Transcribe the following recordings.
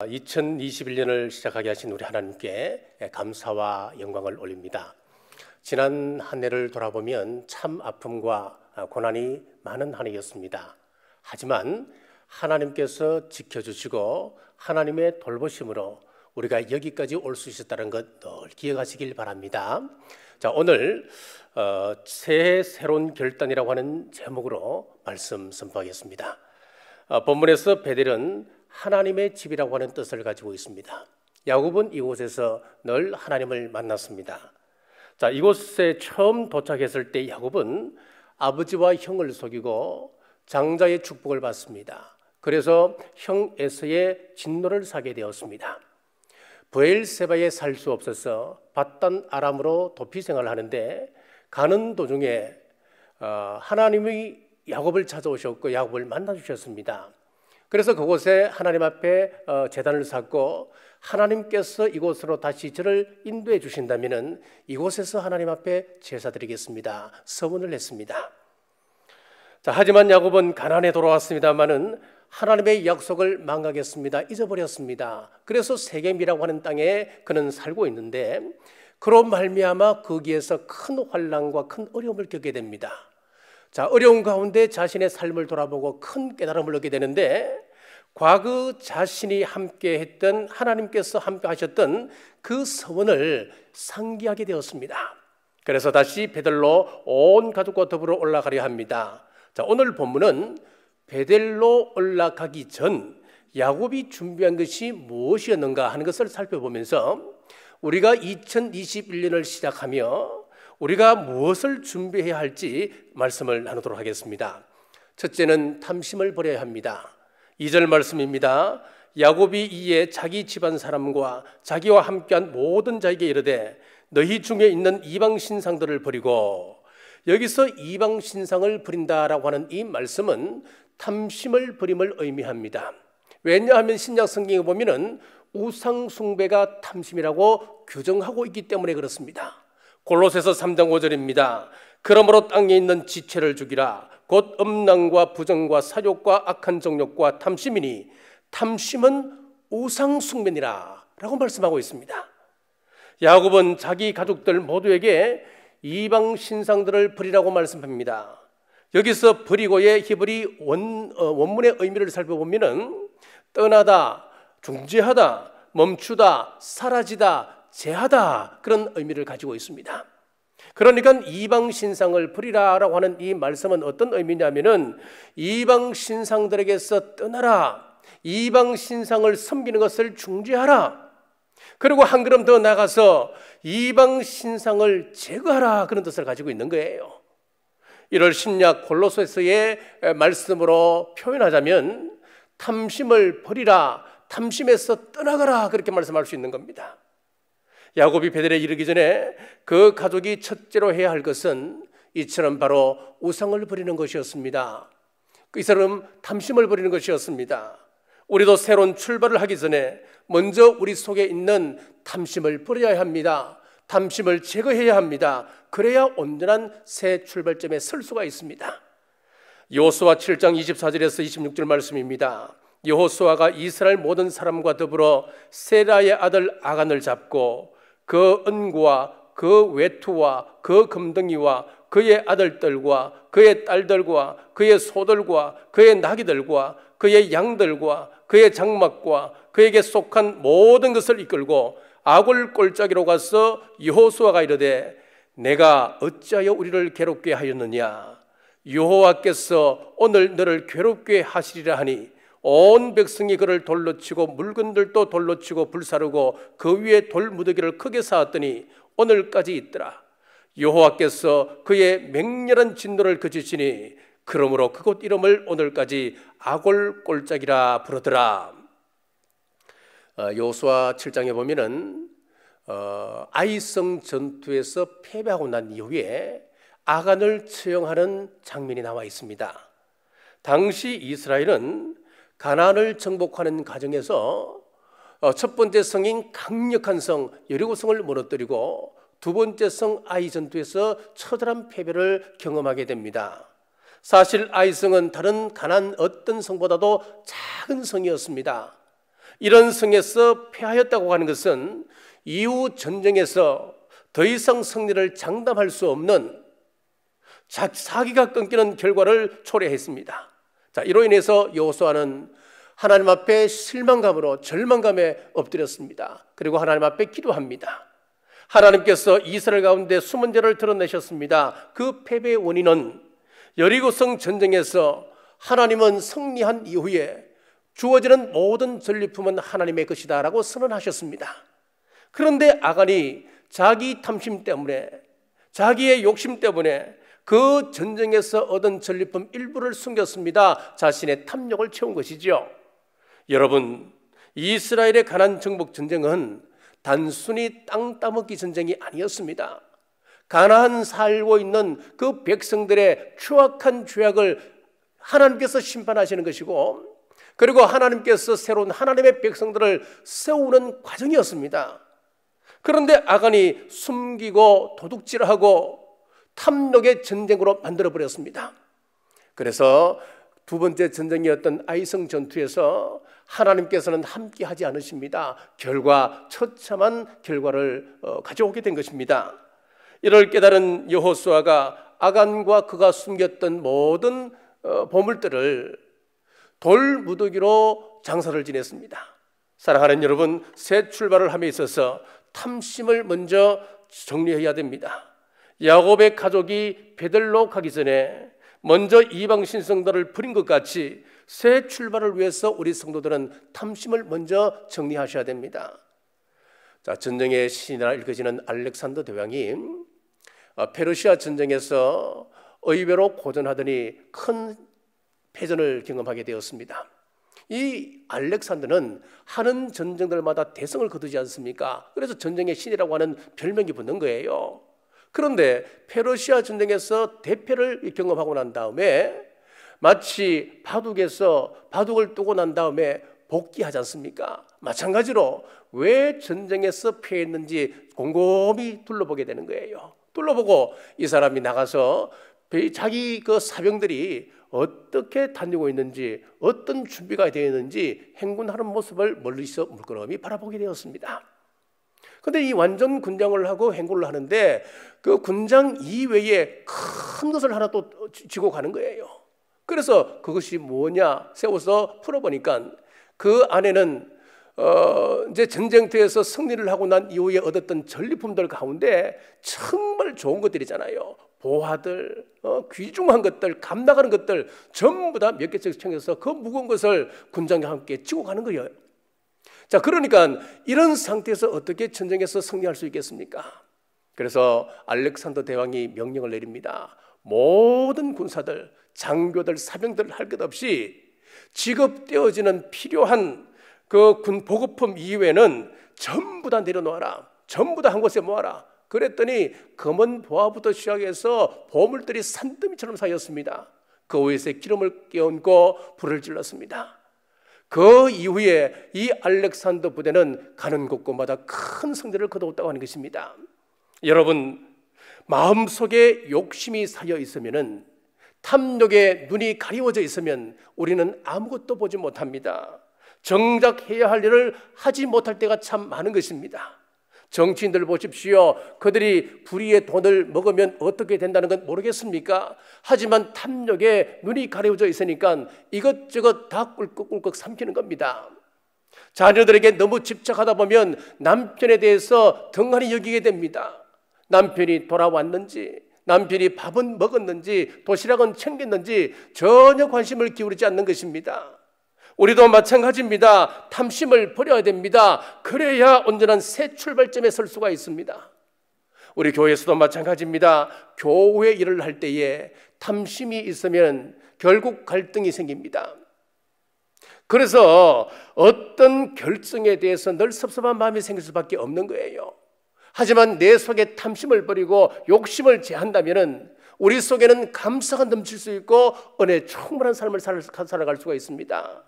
2021년을 시작하게 하신 우리 하나님께 감사와 영광을 올립니다. 지난 한 해를 돌아보면 참 아픔과 고난이 많은 한 해였습니다. 하지만 하나님께서 지켜주시고 하나님의 돌보심으로 우리가 여기까지 올 수 있었다는 것 늘 기억하시길 바랍니다. 자, 오늘 새해 새로운 결단이라고 하는 제목으로 말씀 선포하겠습니다. 본문에서 베델은 하나님의 집이라고 하는 뜻을 가지고 있습니다. 야곱은 이곳에서 늘 하나님을 만났습니다. 자, 이곳에 처음 도착했을 때 야곱은 아버지와 형을 속이고 장자의 축복을 받습니다. 그래서 형 에서의 진노를 사게 되었습니다. 브엘세바에 살 수 없어서 밧단 아람으로 도피 생활을 하는데 가는 도중에 하나님이 야곱을 찾아오셨고 야곱을 만나주셨습니다. 그래서 그곳에 하나님 앞에 제단을 쌓고 하나님께서 이곳으로 다시 저를 인도해 주신다면 이곳에서 하나님 앞에 제사 드리겠습니다. 서문을 했습니다. 자, 하지만 야곱은 가나안에 돌아왔습니다마는 하나님의 약속을 망각했습니다. 잊어버렸습니다. 그래서 세겜이라고 하는 땅에 그는 살고 있는데 그로 말미암아 거기에서 큰 환난과 큰 어려움을 겪게 됩니다. 자, 어려운 가운데 자신의 삶을 돌아보고 큰 깨달음을 얻게 되는데 과거 자신이 함께 했던 하나님께서 함께 하셨던 그 서원을 상기하게 되었습니다. 그래서 다시 베델로 온 가족과 더불어 올라가려 합니다. 자, 오늘 본문은 베델로 올라가기 전 야곱이 준비한 것이 무엇이었는가 하는 것을 살펴보면서 우리가 2021년을 시작하며 우리가 무엇을 준비해야 할지 말씀을 나누도록 하겠습니다. 첫째는 탐심을 버려야 합니다. 2절 말씀입니다. 야곱이 이에 자기 집안 사람과 자기와 함께한 모든 자에게 이르되 너희 중에 있는 이방 신상들을 버리고, 여기서 이방 신상을 버린다라고 하는 이 말씀은 탐심을 버림을 의미합니다. 왜냐하면 신약 성경에 보면은 우상 숭배가 탐심이라고 규정하고 있기 때문에 그렇습니다. 골로새서 3장 5절입니다. 그러므로 땅에 있는 지체를 죽이라. 곧 음란과 부정과 사욕과 악한 정욕과 탐심이니 탐심은 우상 숭배니라 라고 말씀하고 있습니다. 야곱은 자기 가족들 모두에게 이방 신상들을 버리라고 말씀합니다. 여기서 버리고의 히브리 원문의 의미를 살펴보면 떠나다, 중지하다, 멈추다, 사라지다, 제하다, 그런 의미를 가지고 있습니다. 그러니까 이방 신상을 버리라라고 하는 이 말씀은 어떤 의미냐면은 이방 신상들에게서 떠나라, 이방 신상을 섬기는 것을 중지하라, 그리고 한 걸음 더 나가서 이방 신상을 제거하라, 그런 뜻을 가지고 있는 거예요. 이를 신약 골로새서의 말씀으로 표현하자면 탐심을 버리라, 탐심에서 떠나가라, 그렇게 말씀할 수 있는 겁니다. 야곱이 베델에 이르기 전에 그 가족이 첫째로 해야 할 것은 이처럼 바로 우상을 버리는 것이었습니다. 이처럼 탐심을 버리는 것이었습니다. 우리도 새로운 출발을 하기 전에 먼저 우리 속에 있는 탐심을 버려야 합니다. 탐심을 제거해야 합니다. 그래야 온전한 새 출발점에 설 수가 있습니다. 여호수아 7장 24절에서 26절 말씀입니다. 여호수아가 이스라엘 모든 사람과 더불어 세라의 아들 아간을 잡고 그 은과 그 외투와 그 금덩이와 그의 아들들과 그의 딸들과 그의 소들과 그의 나귀들과 그의 양들과 그의 장막과 그에게 속한 모든 것을 이끌고 아골 골짜기로 가서 여호수아가 이르되 내가 어찌하여 우리를 괴롭게 하였느냐? 여호와께서 오늘 너를 괴롭게 하시리라 하니 온 백성이 그를 돌로 치고 물건들도 돌로 치고 불사르고 그 위에 돌무더기를 크게 쌓았더니 오늘까지 있더라. 여호와께서 그의 맹렬한 진노를 그치시니 그러므로 그곳 이름을 오늘까지 아골 골짜기라 부르더라. 여호수아 7장에 보면은 아이성 전투에서 패배하고 난 이후에 아간을 처형하는 장면이 나와 있습니다. 당시 이스라엘은 가나안을 정복하는 과정에서 첫 번째 성인 강력한 성 여리고성을 무너뜨리고 두 번째 성 아이 전투에서 처절한 패배를 경험하게 됩니다. 사실 아이성은 다른 가나안 어떤 성보다도 작은 성이었습니다. 이런 성에서 패하였다고 하는 것은 이후 전쟁에서 더 이상 승리를 장담할 수 없는 사기가 끊기는 결과를 초래했습니다. 자, 이로 인해서 여호수아는 하나님 앞에 실망감으로 절망감에 엎드렸습니다. 그리고 하나님 앞에 기도합니다. 하나님께서 이스라엘 가운데 숨은 죄를 드러내셨습니다. 그 패배의 원인은 여리고성 전쟁에서 하나님은 승리한 이후에 주어지는 모든 전리품은 하나님의 것이다 라고 선언하셨습니다. 그런데 아간이 자기 탐심 때문에, 자기의 욕심 때문에 그 전쟁에서 얻은 전리품 일부를 숨겼습니다. 자신의 탐욕을 채운 것이죠. 여러분, 이스라엘의 가나안 정복 전쟁은 단순히 땅 따먹기 전쟁이 아니었습니다. 가나안 살고 있는 그 백성들의 추악한 죄악을 하나님께서 심판하시는 것이고, 그리고 하나님께서 새로운 하나님의 백성들을 세우는 과정이었습니다. 그런데 아간이 숨기고 도둑질하고 탐욕의 전쟁으로 만들어버렸습니다. 그래서 두 번째 전쟁이었던 아이성 전투에서 하나님께서는 함께하지 않으십니다. 결과 처참한 결과를 가져오게 된 것입니다. 이를 깨달은 여호수아가 아간과 그가 숨겼던 모든 보물들을 돌무더기로 장사를 지냈습니다. 사랑하는 여러분, 새 출발을 함에 있어서 탐심을 먼저 정리해야 됩니다. 야곱의 가족이 베들로 가기 전에 먼저 이방 신성들을 버린 것 같이 새 출발을 위해서 우리 성도들은 탐심을 먼저 정리하셔야 됩니다. 자, 전쟁의 신이라 일컬어지는 알렉산더 대왕이 페르시아 전쟁에서 의외로 고전하더니 큰 패전을 경험하게 되었습니다. 이 알렉산더는 하는 전쟁들마다 대성을 거두지 않습니까? 그래서 전쟁의 신이라고 하는 별명이 붙는 거예요. 그런데 페르시아 전쟁에서 대패를 경험하고 난 다음에 마치 바둑에서 바둑을 두고 난 다음에 복귀하지 않습니까? 마찬가지로 왜 전쟁에서 패했는지 곰곰이 둘러보게 되는 거예요. 둘러보고 이 사람이 나가서 자기 그 사병들이 어떻게 다니고 있는지, 어떤 준비가 되어 있는지 행군하는 모습을 멀리서 물끄러미 바라보게 되었습니다. 그런데 이 완전 군장을 하고 행군을 하는데 그 군장 이외에 큰 것을 하나 또 쥐고 가는 거예요. 그래서 그것이 뭐냐 세워서 풀어보니까 그 안에는 이제 전쟁터에서 승리를 하고 난 이후에 얻었던 전리품들 가운데 정말 좋은 것들이잖아요. 보화들, 귀중한 것들, 감나가는 것들 전부 다 몇 개씩 챙겨서 그 무거운 것을 군장과 함께 지고 가는 거예요. 자, 그러니까 이런 상태에서 어떻게 전쟁에서 승리할 수 있겠습니까? 그래서 알렉산더 대왕이 명령을 내립니다. 모든 군사들, 장교들, 사병들 할 것 없이 지급되어지는 필요한 그 군 보급품 이외에는 전부 다 내려놓아라. 전부 다 한 곳에 모아라. 그랬더니 검은 보화부터 시작해서 보물들이 산더미처럼 쌓였습니다. 그 위에서 기름을 끼얹고 불을 질렀습니다. 그 이후에 이 알렉산더 부대는 가는 곳곳마다 큰 승리를 거두었다고 하는 것입니다. 여러분, 마음속에 욕심이 쌓여 있으면은, 탐욕에 눈이 가리워져 있으면 우리는 아무것도 보지 못합니다. 정작 해야 할 일을 하지 못할 때가 참 많은 것입니다. 정치인들 보십시오. 그들이 불의의 돈을 먹으면 어떻게 된다는 건 모르겠습니까? 하지만 탐욕에 눈이 가려져 있으니까 이것저것 다 꿀꺽꿀꺽 삼키는 겁니다. 자녀들에게 너무 집착하다 보면 남편에 대해서 등한히 여기게 됩니다. 남편이 돌아왔는지, 남편이 밥은 먹었는지, 도시락은 챙겼는지 전혀 관심을 기울이지 않는 것입니다. 우리도 마찬가지입니다. 탐심을 버려야 됩니다. 그래야 온전한 새 출발점에 설 수가 있습니다. 우리 교회에서도 마찬가지입니다. 교회 일을 할 때에 탐심이 있으면 결국 갈등이 생깁니다. 그래서 어떤 결정에 대해서 늘 섭섭한 마음이 생길 수밖에 없는 거예요. 하지만 내 속에 탐심을 버리고 욕심을 제한다면 우리 속에는 감사가 넘칠 수 있고 은혜 충만한 삶을 살아갈 수가 있습니다.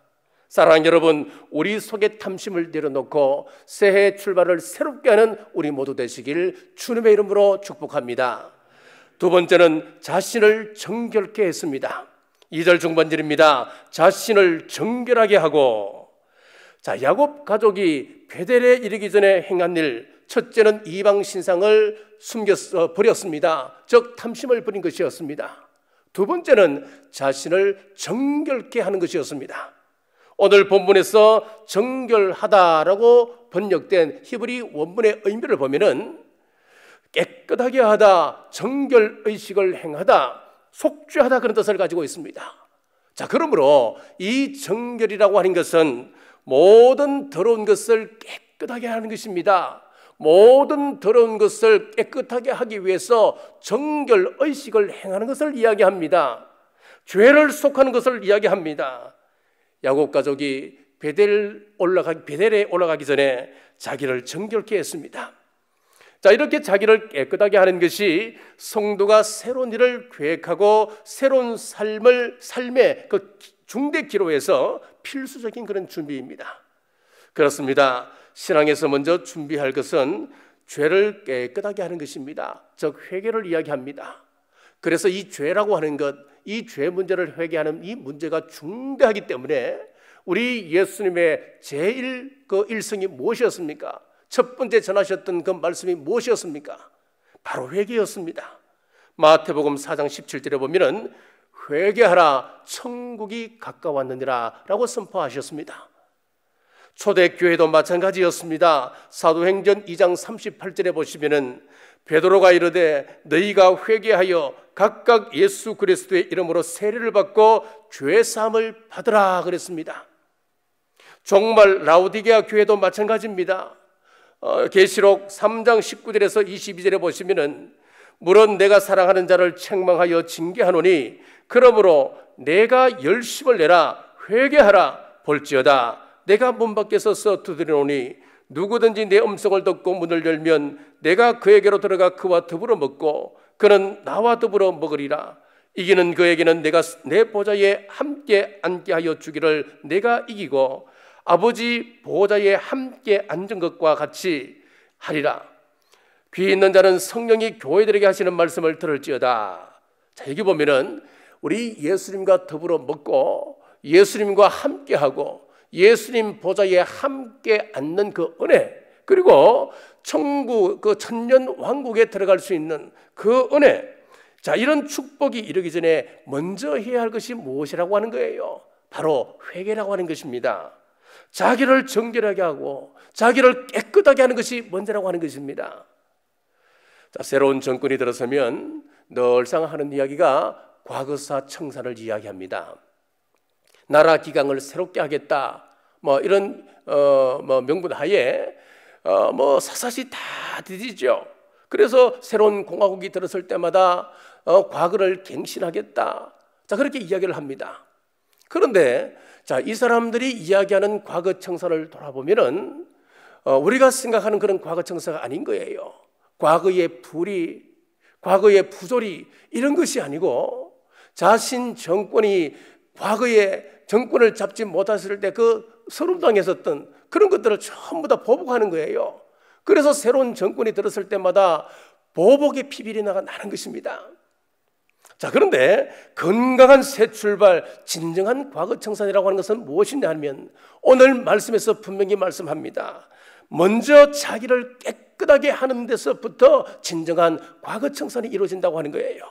사랑하는 여러분, 우리 속에 탐심을 내려놓고 새해 출발을 새롭게 하는 우리 모두 되시길 주님의 이름으로 축복합니다. 두 번째는 자신을 정결케 했습니다. 2절 중반절입니다. 자신을 정결하게 하고, 자, 야곱 가족이 베델에 이르기 전에 행한 일, 첫째는 이방 신상을 숨겨 버렸습니다. 즉 탐심을 버린 것이었습니다. 두 번째는 자신을 정결케 하는 것이었습니다. 오늘 본문에서 정결하다라고 번역된 히브리 원문의 의미를 보면은 깨끗하게 하다, 정결의식을 행하다, 속죄하다, 그런 뜻을 가지고 있습니다. 자, 그러므로 이 정결이라고 하는 것은 모든 더러운 것을 깨끗하게 하는 것입니다. 모든 더러운 것을 깨끗하게 하기 위해서 정결의식을 행하는 것을 이야기합니다. 죄를 속하는 것을 이야기합니다. 야곱 가족이 베델에 올라가기 전에 자기를 정결케 했습니다. 자, 이렇게 자기를 깨끗하게 하는 것이 성도가 새로운 일을 계획하고 새로운 삶의 그 중대 기로에서 필수적인 그런 준비입니다. 그렇습니다. 신앙에서 먼저 준비할 것은 죄를 깨끗하게 하는 것입니다. 즉 회개를 이야기합니다. 그래서 이 죄라고 하는 것, 이 죄 문제를 회개하는 이 문제가 중대하기 때문에 우리 예수님의 제일 그 일성이 무엇이었습니까? 첫 번째 전하셨던 그 말씀이 무엇이었습니까? 바로 회개였습니다. 마태복음 4장 17절에 보면은 회개하라, 천국이 가까웠느니라 라고 선포하셨습니다. 초대교회도 마찬가지였습니다. 사도행전 2장 38절에 보시면은 베드로가 이르되 너희가 회개하여 각각 예수 그리스도의 이름으로 세례를 받고 죄 사함을 받으라 그랬습니다. 정말 라오디게아 교회도 마찬가지입니다. 계시록 3장 19절에서 22절에 보시면은 물론 내가 사랑하는 자를 책망하여 징계하노니 그러므로 내가 열심을 내라, 회개하라. 볼지어다 내가 문 밖에 서서 두드리노니 누구든지 내 음성을 듣고 문을 열면 내가 그에게로 들어가 그와 더불어 먹고 그는 나와 더불어 먹으리라. 이기는 그에게는 내가 내 보좌에 함께 앉게 하여 주기를 내가 이기고 아버지 보좌에 함께 앉은 것과 같이 하리라. 귀 있는 자는 성령이 교회들에게 하시는 말씀을 들을지어다. 자, 여기 보면은 우리 예수님과 더불어 먹고 예수님과 함께하고 예수님 보좌에 함께 앉는 그 은혜, 그리고 천국 그 천년 왕국에 들어갈 수 있는 그 은혜, 자, 이런 축복이 이르기 전에 먼저 해야 할 것이 무엇이라고 하는 거예요? 바로 회개라고 하는 것입니다. 자기를 정결하게 하고 자기를 깨끗하게 하는 것이 먼저라고 하는 것입니다. 자, 새로운 정권이 들어서면 늘상 하는 이야기가 과거사 청산을 이야기합니다. 나라 기강을 새롭게 하겠다, 뭐 이런 명분 하에 샅샅이 다 뒤지죠. 그래서 새로운 공화국이 들었을 때마다 과거를 갱신하겠다, 자, 그렇게 이야기를 합니다. 그런데 자, 이 사람들이 이야기하는 과거 청산을 돌아보면은 우리가 생각하는 그런 과거 청산가 아닌 거예요. 과거의 불의, 과거의 부조리, 이런 것이 아니고 자신 정권이 과거에 정권을 잡지 못했을 때 그 서름당했었던 그런 것들을 전부 다 보복하는 거예요. 그래서 새로운 정권이 들었을 때마다 보복의 피비린내가 나는 것입니다. 자, 그런데 건강한 새 출발, 진정한 과거 청산이라고 하는 것은 무엇이냐 하면 오늘 말씀에서 분명히 말씀합니다. 먼저 자기를 깨끗하게 하는 데서부터 진정한 과거 청산이 이루어진다고 하는 거예요.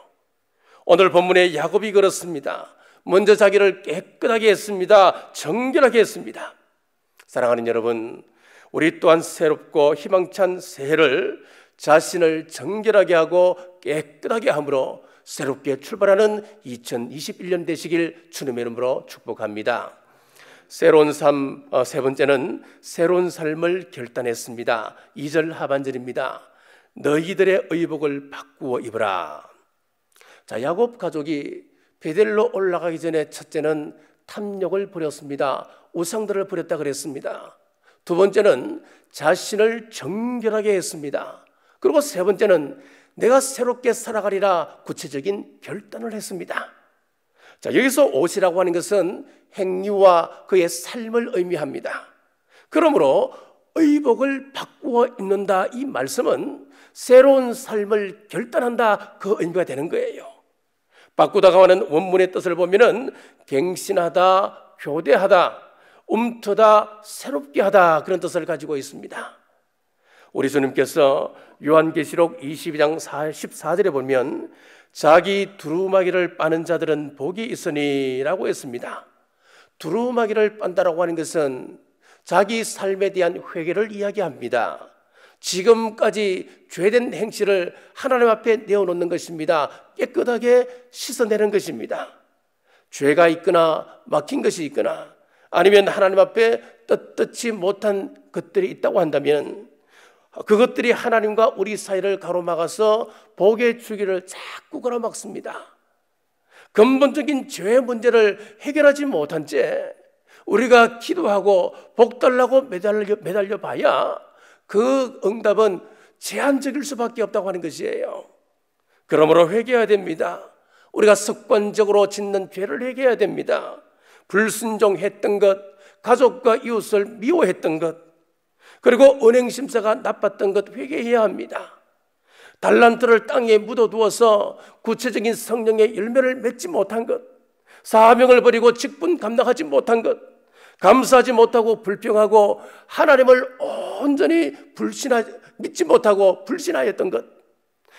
오늘 본문에 야곱이 그렇습니다. 먼저 자기를 깨끗하게 했습니다. 정결하게 했습니다. 사랑하는 여러분, 우리 또한 새롭고 희망찬 새해를 자신을 정결하게 하고 깨끗하게 함으로 새롭게 출발하는 2021년 되시길 주님의 이름으로 축복합니다. 새로운 삶, 세 번째는 새로운 삶을 결단했습니다. 2절 하반절입니다. 너희들의 의복을 바꾸어 입으라. 자, 야곱 가족이 베델로 올라가기 전에 첫째는 탐욕을 버렸습니다. 우상들을 버렸다 그랬습니다. 두 번째는 자신을 정결하게 했습니다. 그리고 세 번째는 내가 새롭게 살아가리라 구체적인 결단을 했습니다. 자, 여기서 옷이라고 하는 것은 행위와 그의 삶을 의미합니다. 그러므로 의복을 바꾸어 입는다, 이 말씀은 새로운 삶을 결단한다, 그 의미가 되는 거예요. 바꾸다가 하는 원문의 뜻을 보면은 갱신하다, 교대하다, 움트다, 새롭게 하다, 그런 뜻을 가지고 있습니다. 우리 주님께서 요한계시록 22장 14절에 보면 자기 두루마기를 빠는 자들은 복이 있으니 라고 했습니다. 두루마기를 빤다라고 하는 것은 자기 삶에 대한 회개를 이야기합니다. 지금까지 죄된 행실을 하나님 앞에 내어놓는 것입니다. 깨끗하게 씻어내는 것입니다. 죄가 있거나 막힌 것이 있거나 아니면 하나님 앞에 떳떳지 못한 것들이 있다고 한다면 그것들이 하나님과 우리 사이를 가로막아서 복의 주기를 자꾸 가로막습니다. 근본적인 죄의 문제를 해결하지 못한 채 우리가 기도하고 복 달라고 매달려 봐야 그 응답은 제한적일 수밖에 없다고 하는 것이에요. 그러므로 회개해야 됩니다. 우리가 습관적으로 짓는 죄를 회개해야 됩니다. 불순종했던 것, 가족과 이웃을 미워했던 것, 그리고 은행 심사가 나빴던 것 회개해야 합니다. 달란트를 땅에 묻어두어서 구체적인 성령의 열매를 맺지 못한 것, 사명을 버리고 직분 감당하지 못한 것, 감사하지 못하고 불평하고 하나님을 온전히 믿지 못하고 불신하였던 것,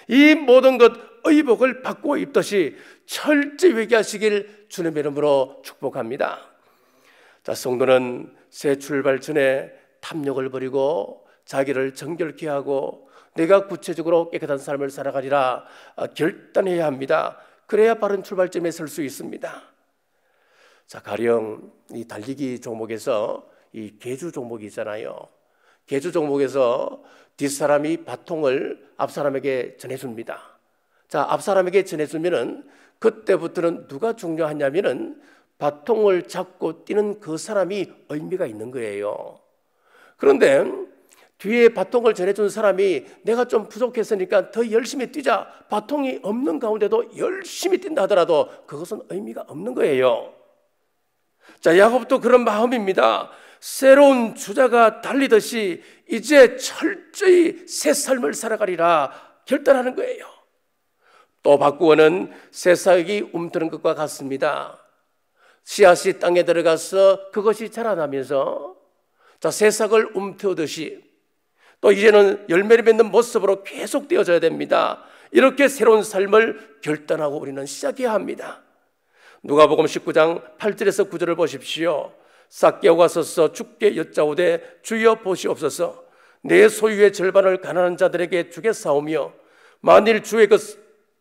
이 모든 것 의복을 바꾸어 입듯이 철저히 회개하시길 주님의 이름으로 축복합니다. 자, 성도는 새 출발 전에 탐욕을 버리고 자기를 정결케 하고 내가 구체적으로 깨끗한 삶을 살아가리라 결단해야 합니다. 그래야 바른 출발점에 설 수 있습니다. 자, 가령 이 달리기 종목에서 이 계주 종목이 있잖아요. 계주 종목에서 뒷사람이 바통을 앞사람에게 전해줍니다. 자, 앞사람에게 전해주면은 그때부터는 누가 중요하냐면은 바통을 잡고 뛰는 그 사람이 의미가 있는 거예요. 그런데 뒤에 바통을 전해준 사람이 내가 좀 부족했으니까 더 열심히 뛰자, 바통이 없는 가운데도 열심히 뛴다 하더라도 그것은 의미가 없는 거예요. 자, 야곱도 그런 마음입니다. 새로운 주자가 달리듯이 이제 철저히 새 삶을 살아가리라 결단하는 거예요. 또 바꾸어는 새싹이 움트는 것과 같습니다. 씨앗이 땅에 들어가서 그것이 자라나면서 자, 새싹을 움트듯이 또 이제는 열매를 맺는 모습으로 계속 되어져야 됩니다. 이렇게 새로운 삶을 결단하고 우리는 시작해야 합니다. 누가복음 19장 8절에서 9절을 보십시오. 삭개오가 서서 주께 여짜오되 주여 보시옵소서, 내 소유의 절반을 가난한 자들에게 주겠사오며 만일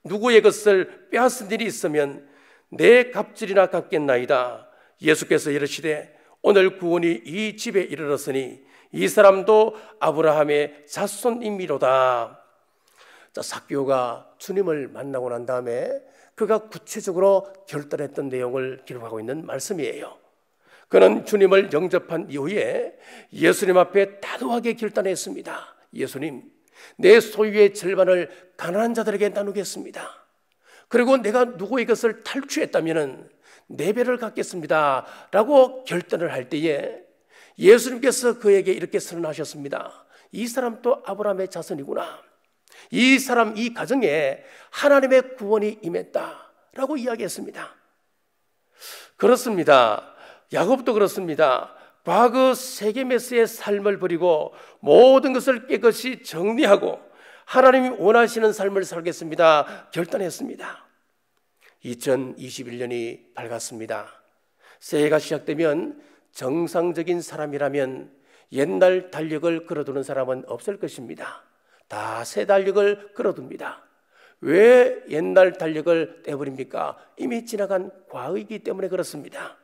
누구의 것을 빼앗은 일이 있으면 내 갑질이나 갚겠나이다. 예수께서 이르시되 오늘 구원이 이 집에 이르렀으니 이 사람도 아브라함의 자손이미로다. 자, 삭개오가 주님을 만나고 난 다음에 그가 구체적으로 결단했던 내용을 기록하고 있는 말씀이에요. 그는 주님을 영접한 이후에 예수님 앞에 단호하게 결단했습니다. 예수님, 내 소유의 절반을 가난한 자들에게 나누겠습니다. 그리고 내가 누구의 것을 탈취했다면 4배를 갖겠습니다 라고 결단을 할 때에 예수님께서 그에게 이렇게 선언하셨습니다. 이 사람도 아브라함의 자손이구나. 이 사람, 이 가정에 하나님의 구원이 임했다라고 이야기했습니다. 그렇습니다. 야곱도 그렇습니다. 과거 세계 메스의 삶을 버리고 모든 것을 깨끗이 정리하고 하나님이 원하시는 삶을 살겠습니다 결단했습니다. 2021년이 밝았습니다. 새해가 시작되면 정상적인 사람이라면 옛날 달력을 걸어두는 사람은 없을 것입니다. 다 새 달력을 걸어둡니다. 왜 옛날 달력을 떼버립니까? 이미 지나간 과거이기 때문에 그렇습니다.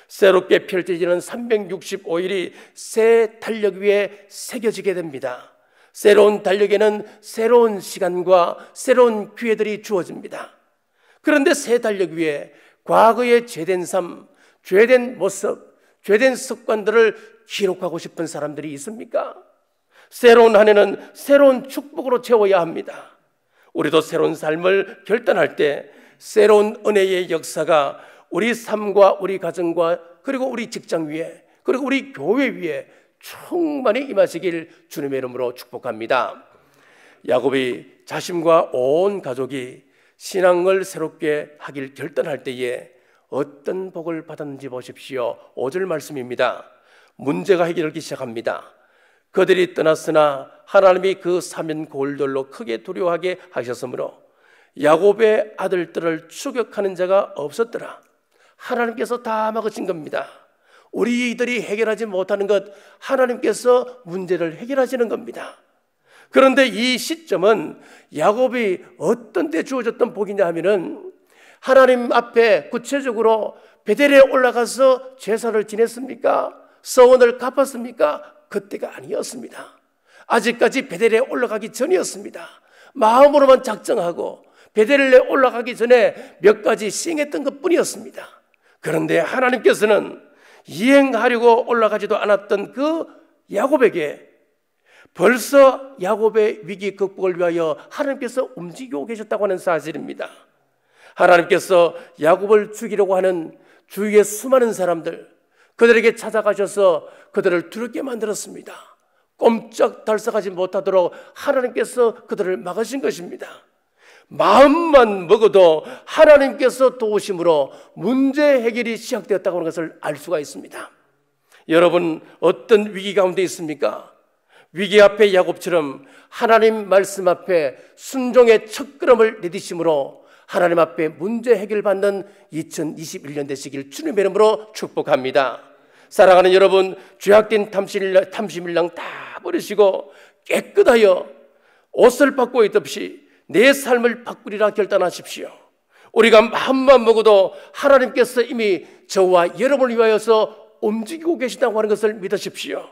새롭게 펼쳐지는 365일이 새 달력 위에 새겨지게 됩니다. 새로운 달력에는 새로운 시간과 새로운 기회들이 주어집니다. 그런데 새 달력 위에 과거의 죄된 삶, 죄된 모습, 죄된 습관들을 기록하고 싶은 사람들이 있습니까? 새로운 한 해는 새로운 축복으로 채워야 합니다. 우리도 새로운 삶을 결단할 때 새로운 은혜의 역사가 우리 삶과 우리 가정과 그리고 우리 직장 위에 그리고 우리 교회 위에 충만히 임하시길 주님의 이름으로 축복합니다. 야곱이 자신과 온 가족이 신앙을 새롭게 하길 결단할 때에 어떤 복을 받았는지 보십시오. 5절 말씀입니다. 문제가 해결되기 시작합니다. 그들이 떠났으나 하나님이 그 사면 골돌로 크게 두려워하게 하셨으므로 야곱의 아들들을 추격하는 자가 없었더라. 하나님께서 다 막으신 겁니다. 우리들이 해결하지 못하는 것, 하나님께서 문제를 해결하시는 겁니다. 그런데 이 시점은 야곱이 어떤 때 주어졌던 복이냐 하면은 하나님 앞에 구체적으로 베델에 올라가서 제사를 지냈습니까? 서원을 갚았습니까? 그때가 아니었습니다. 아직까지 베델에 올라가기 전이었습니다. 마음으로만 작정하고 베델에 올라가기 전에 몇 가지 시행했던 것뿐이었습니다. 그런데 하나님께서는 이행하려고 올라가지도 않았던 그 야곱에게 벌써 야곱의 위기 극복을 위하여 하나님께서 움직이고 계셨다고 하는 사실입니다. 하나님께서 야곱을 죽이려고 하는 주위의 수많은 사람들, 그들에게 찾아가셔서 그들을 두렵게 만들었습니다. 꼼짝달싹하지 못하도록 하나님께서 그들을 막으신 것입니다. 마음만 먹어도 하나님께서 도우심으로 문제 해결이 시작되었다고 하는 것을 알 수가 있습니다. 여러분, 어떤 위기 가운데 있습니까? 위기 앞에 야곱처럼 하나님 말씀 앞에 순종의 첫걸음을 내디심으로 하나님 앞에 문제 해결받는 2021년 되시길 주님의 이름으로 축복합니다. 사랑하는 여러분, 죄악된 탐심일랑 다 버리시고 깨끗하여 옷을 바꾸어 입듯이 내 삶을 바꾸리라 결단하십시오. 우리가 마음만 먹어도 하나님께서 이미 저와 여러분을 위하여서 움직이고 계시다고 하는 것을 믿으십시오.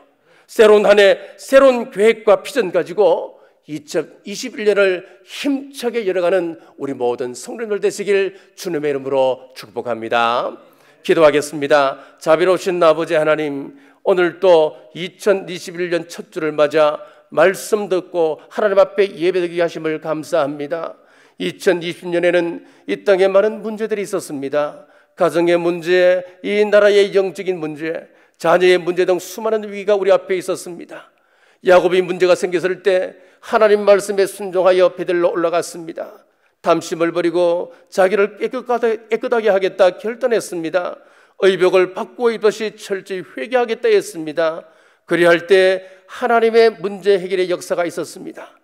새로운 한 해 새로운 계획과 비전 가지고 2021년을 힘차게 열어가는 우리 모든 성도님들 되시길 주님의 이름으로 축복합니다. 기도하겠습니다. 자비로우신 아버지 하나님, 오늘 또 2021년 첫 주를 맞아 말씀 듣고 하나님 앞에 예배드리게 하심을 감사합니다. 2020년에는 이 땅에 많은 문제들이 있었습니다. 가정의 문제, 이 나라의 영적인 문제, 자녀의 문제 등 수많은 위기가 우리 앞에 있었습니다. 야곱이 문제가 생겼을 때 하나님 말씀에 순종하여 베델로 올라갔습니다. 탐심을 버리고 자기를 깨끗하게 하겠다 결단했습니다. 의복을 바꾸어 입듯이 철저히 회개하겠다 했습니다. 그리할 때 하나님의 문제 해결의 역사가 있었습니다.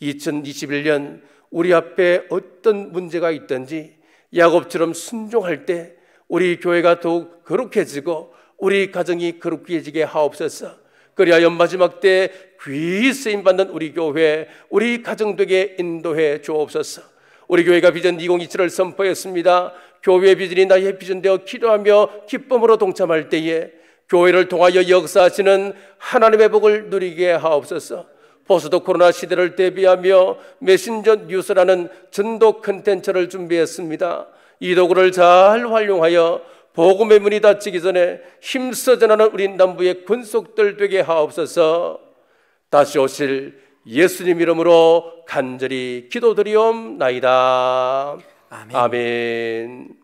2021년 우리 앞에 어떤 문제가 있든지 야곱처럼 순종할 때 우리 교회가 더욱 거룩해지고 우리 가정이 거룩해지게 하옵소서. 그리하여 마지막 때 귀히 쓰임받는 우리 교회, 우리 가정되게 인도해 주옵소서. 우리 교회가 비전 2027을 선포했습니다. 교회의 비전이 나의 비전 되어 기도하며 기쁨으로 동참할 때에 교회를 통하여 역사하시는 하나님의 복을 누리게 하옵소서. 포스트 코로나 시대를 대비하며 메신저 뉴스라는 전도 콘텐츠를 준비했습니다. 이 도구를 잘 활용하여 복음의 문이 닫히기 전에 힘써 전하는 우리 남부의 권속들 되게 하옵소서. 다시 오실 예수님 이름으로 간절히 기도드리옵나이다. 아멘. 아멘.